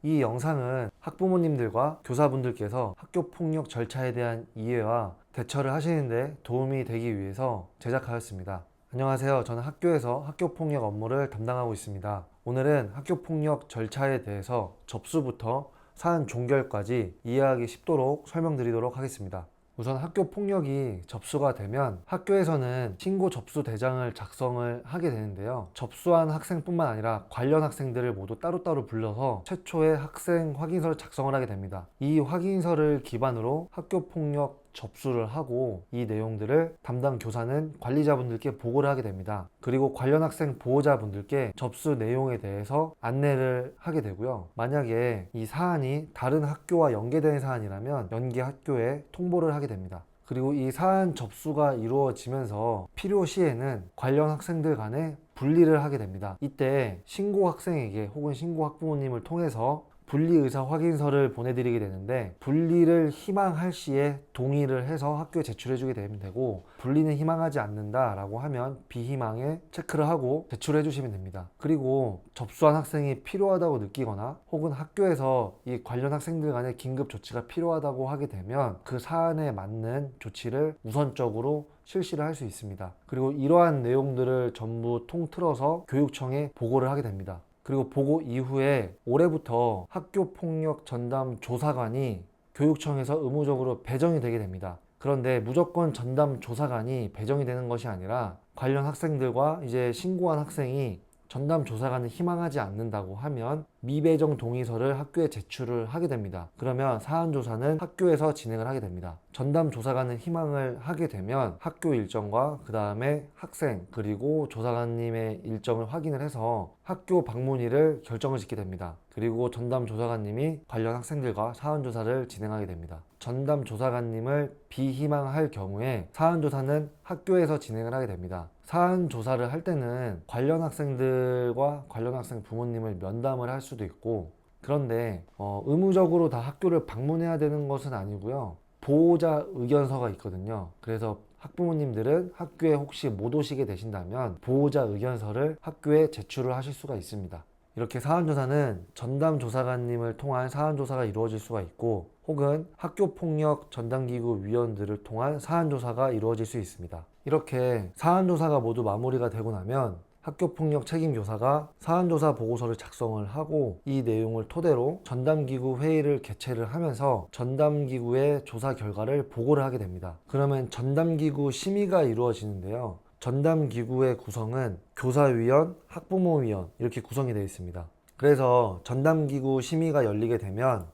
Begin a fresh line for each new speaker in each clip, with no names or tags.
이 영상은 학부모님들과 교사분들께서 학교폭력 절차에 대한 이해와 대처를 하시는데 도움이 되기 위해서 제작하였습니다. 안녕하세요. 저는 학교에서 학교폭력 업무를 담당하고 있습니다. 오늘은 학교폭력 절차에 대해서 접수부터 사안 종결까지 이해하기 쉽도록 설명드리도록 하겠습니다. 우선 학교 폭력이 접수가 되면 학교에서는 신고 접수 대장을 작성을 하게 되는데요. 접수한 학생뿐만 아니라 관련 학생들을 모두 따로따로 불러서 최초의 학생 확인서를 작성을 하게 됩니다. 이 확인서를 기반으로 학교 폭력 접수를 하고 이 내용들을 담당 교사는 관리자분들께 보고를 하게 됩니다. 그리고 관련 학생 보호자분들께 접수 내용에 대해서 안내를 하게 되고요. 만약에 이 사안이 다른 학교와 연계된 사안이라면 연계 학교에 통보를 하게 됩니다. 그리고 이 사안 접수가 이루어지면서 필요시에는 관련 학생들 간에 분리를 하게 됩니다. 이때 신고 학생에게 혹은 신고 학부모님을 통해서 분리 의사 확인서를 보내드리게 되는데, 분리를 희망할 시에 동의를 해서 학교에 제출해 주게 되면 되고, 분리는 희망하지 않는다 라고 하면 비희망에 체크를 하고 제출해 주시면 됩니다. 그리고 접수한 학생이 필요하다고 느끼거나 혹은 학교에서 이 관련 학생들 간의 긴급 조치가 필요하다고 하게 되면 그 사안에 맞는 조치를 우선적으로 실시를 할 수 있습니다. 그리고 이러한 내용들을 전부 통틀어서 교육청에 보고를 하게 됩니다. 그리고 보고 이후에 올해부터 학교폭력 전담 조사관이 교육청에서 의무적으로 배정이 되게 됩니다. 그런데 무조건 전담 조사관이 배정이 되는 것이 아니라 관련 학생들과 이제 신고한 학생이 전담 조사관을 희망하지 않는다고 하면 미배정 동의서를 학교에 제출을 하게 됩니다. 그러면 사안 조사는 학교에서 진행을 하게 됩니다. 전담 조사관을 희망을 하게 되면 학교 일정과 그 다음에 학생 그리고 조사관님의 일정을 확인을 해서 학교 방문일을 결정을 짓게 됩니다. 그리고 전담 조사관님이 관련 학생들과 사안 조사를 진행하게 됩니다. 전담 조사관님을 비희망할 경우에 사안 조사는 학교에서 진행을 하게 됩니다. 사안 조사를 할 때는 관련 학생들과 관련 학생 부모님을 면담을 할 수도 있고, 그런데 의무적으로 다 학교를 방문해야 되는 것은 아니고요. 보호자 의견서가 있거든요. 그래서 학부모님들은 학교에 혹시 못 오시게 되신다면 보호자 의견서를 학교에 제출을 하실 수가 있습니다. 이렇게 사안조사는 전담 조사관님을 통한 사안조사가 이루어질 수가 있고, 혹은 학교폭력 전담기구 위원들을 통한 사안조사가 이루어질 수 있습니다. 이렇게 사안조사가 모두 마무리가 되고 나면 학교폭력 책임교사가 사안조사 보고서를 작성을 하고 이 내용을 토대로 전담기구 회의를 개최를 하면서 전담기구의 조사 결과를 보고를 하게 됩니다. 그러면 전담기구 심의가 이루어지는데요. 전담기구의 구성은 교사위원, 학부모위원 이렇게 구성이 되어 있습니다. 그래서 전담기구 심의가 열리게 되면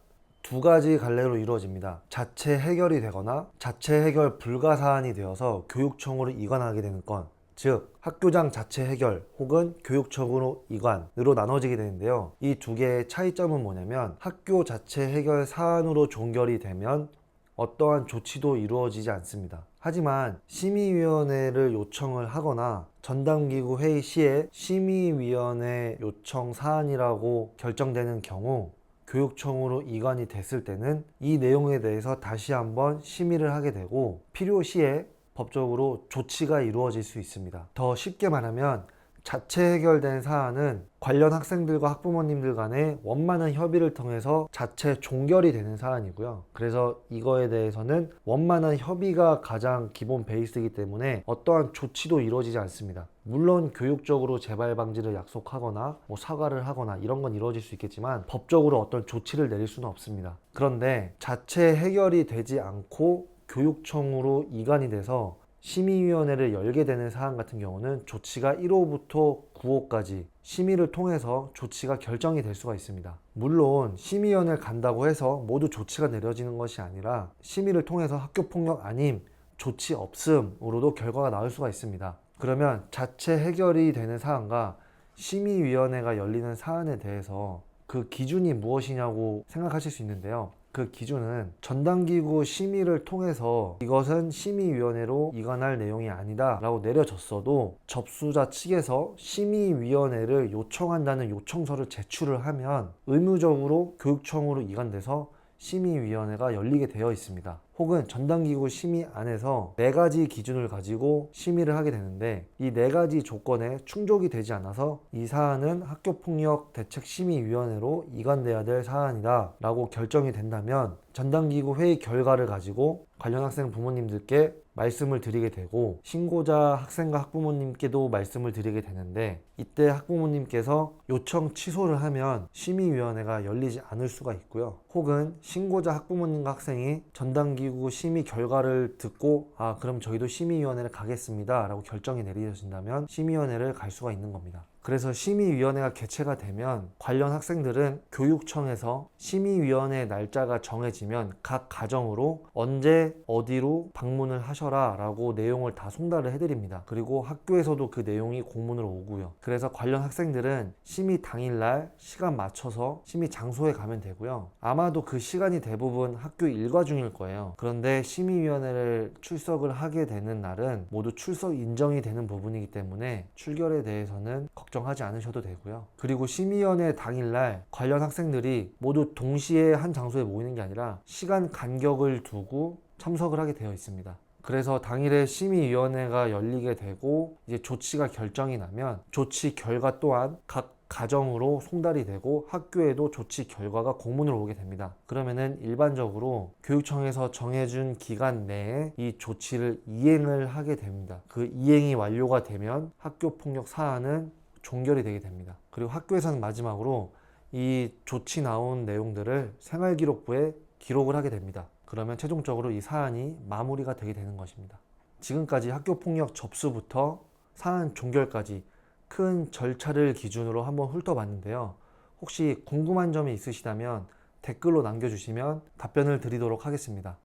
두 가지 갈래로 이루어집니다. 자체 해결이 되거나 자체 해결 불가 사안이 되어서 교육청으로 이관하게 되는 건, 즉 학교장 자체 해결 혹은 교육청으로 이관으로 나눠지게 되는데요. 이 두 개의 차이점은 뭐냐면, 학교 자체 해결 사안으로 종결이 되면 어떠한 조치도 이루어지지 않습니다. 하지만 심의위원회를 요청을 하거나 전담기구 회의 시에 심의위원회 요청 사안이라고 결정되는 경우 교육청으로 이관이 됐을 때는 이 내용에 대해서 다시 한번 심의를 하게 되고 필요시에 법적으로 조치가 이루어질 수 있습니다. 더 쉽게 말하면 자체 해결된 사안은 관련 학생들과 학부모님들 간의 원만한 협의를 통해서 자체 종결이 되는 사안이고요. 그래서 이거에 대해서는 원만한 협의가 가장 기본 베이스이기 때문에 어떠한 조치도 이루어지지 않습니다. 물론 교육적으로 재발 방지를 약속하거나 사과를 하거나 이런 건 이루어질 수 있겠지만 법적으로 어떤 조치를 내릴 수는 없습니다. 그런데 자체 해결이 되지 않고 교육청으로 이관이 돼서 심의위원회를 열게 되는 사안 같은 경우는 조치가 1호부터 9호까지 심의를 통해서 조치가 결정이 될 수가 있습니다. 물론 심의위원회를 간다고 해서 모두 조치가 내려지는 것이 아니라 심의를 통해서 학교폭력 아님, 조치 없음으로도 결과가 나올 수가 있습니다. 그러면 자체 해결이 되는 사안과 심의위원회가 열리는 사안에 대해서 그 기준이 무엇이냐고 생각하실 수 있는데요. 그 기준은 전담기구 심의를 통해서 이것은 심의위원회로 이관할 내용이 아니다 라고 내려졌어도 접수자 측에서 심의위원회를 요청한다는 요청서를 제출을 하면 의무적으로 교육청으로 이관돼서 심의위원회가 열리게 되어 있습니다. 혹은 전담기구 심의 안에서 4가지 기준을 가지고 심의를 하게 되는데, 이 4가지 조건에 충족이 되지 않아서 이 사안은 학교폭력대책심의위원회로 이관돼야 될 사안이다 라고 결정이 된다면 전담기구 회의 결과를 가지고 관련 학생 부모님들께 말씀을 드리게 되고, 신고자 학생과 학부모님께도 말씀을 드리게 되는데, 이때 학부모님께서 요청 취소를 하면 심의위원회가 열리지 않을 수가 있고요. 혹은 신고자 학부모님과 학생이 전담기구 심의 결과를 듣고 그럼 저희도 심의위원회를 가겠습니다 라고 결정이 내려진다면 심의위원회를 갈 수가 있는 겁니다. 그래서 심의위원회가 개최가 되면 관련 학생들은 교육청에서 심의위원회 날짜가 정해지면 각 가정으로 언제 어디로 방문을 하셔라 라고 내용을 다 송달을 해드립니다. 그리고 학교에서도 그 내용이 공문으로 오고요. 그래서 관련 학생들은 심의 당일날 시간 맞춰서 심의 장소에 가면 되고요. 아마도 그 시간이 대부분 학교 일과 중일 거예요. 그런데 심의위원회를 출석을 하게 되는 날은 모두 출석 인정이 되는 부분이기 때문에 출결에 대해서는 걱정하지 않으셔도 되고요. 그리고 심의위원회 당일날 관련 학생들이 모두 동시에 한 장소에 모이는 게 아니라 시간 간격을 두고 참석을 하게 되어 있습니다. 그래서 당일에 심의위원회가 열리게 되고 이제 조치가 결정이 나면 조치 결과 또한 각 가정으로 송달이 되고 학교에도 조치 결과가 공문으로 오게 됩니다. 그러면은 일반적으로 교육청에서 정해준 기간 내에 이 조치를 이행을 하게 됩니다. 그 이행이 완료가 되면 학교폭력 사안은 종결이 되게 됩니다. 그리고 학교에서는 마지막으로 이 조치 나온 내용들을 생활기록부에 기록을 하게 됩니다. 그러면 최종적으로 이 사안이 마무리가 되게 되는 것입니다. 지금까지 학교폭력 접수부터 사안 종결까지 큰 절차를 기준으로 한번 훑어봤는데요. 혹시 궁금한 점이 있으시다면 댓글로 남겨주시면 답변을 드리도록 하겠습니다.